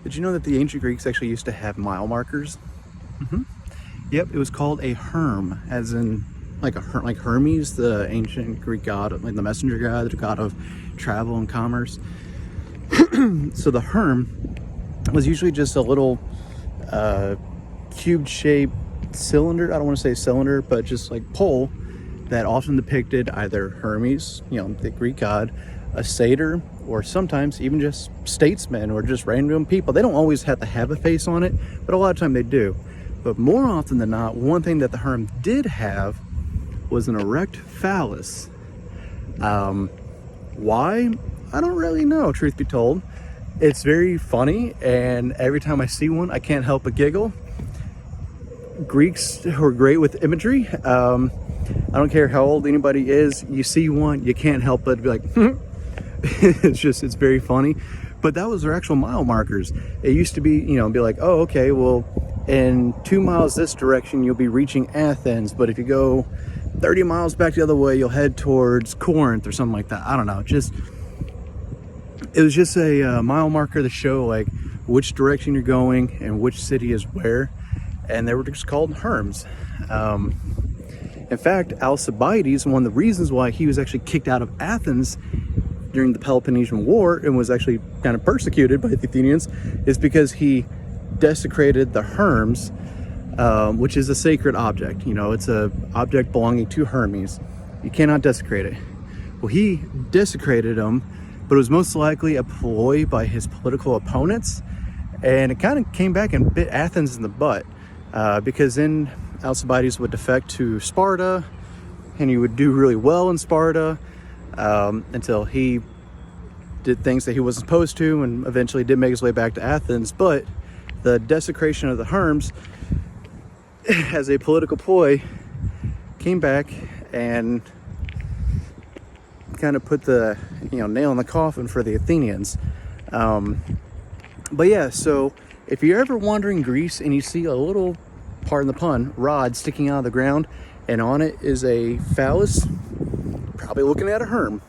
Did you know that the ancient Greeks actually used to have mile markers? Yep, it was called a Herm, as in like like Hermes, the ancient Greek god, like the messenger god, the god of travel and commerce. So the Herm was usually just a little cube-shaped cylinder. I don't want to say cylinder, but just like pole that often depicted either Hermes, the Greek god, a satyr, or sometimes even just statesmen or just random people. They don't always have to have a face on it, but a lot of time they do. But more often than not, one thing that the Herm did have was an erect phallus. Why? I don't really know, truth be told. It's very funny, and every time I see one, I can't help but giggle. Greeks who are great with imagery. I don't care how old anybody is, you see one, you can't help but be like, it's very funny. But that was their actual mile markers. It used to be, be like, oh, okay, well, in 2 miles this direction, you'll be reaching Athens. But if you go 30 miles back the other way, you'll head towards Corinth or something like that. I don't know. It was just a mile marker to show like which direction you're going and which city is where. And they were just called Herms. In fact, Alcibiades, one of the reasons why he was actually kicked out of Athens during the Peloponnesian War and was actually kind of persecuted by the Athenians, is because he desecrated the Herms, which is a sacred object. It's a object belonging to Hermes. You cannot desecrate it. Well, he desecrated them, but it was most likely a ploy by his political opponents, and it kind of came back and bit Athens in the butt, because then Alcibiades would defect to Sparta, and he would do really well in Sparta until he did things that he wasn't supposed to, and eventually did make his way back to Athens. But the desecration of the Herms as a political ploy came back and kind of put the nail in the coffin for the Athenians. But yeah, so if you're ever wandering Greece and you see a little, pardon the pun, rod sticking out of the ground, and on it is a phallus, probably looking at a Herm.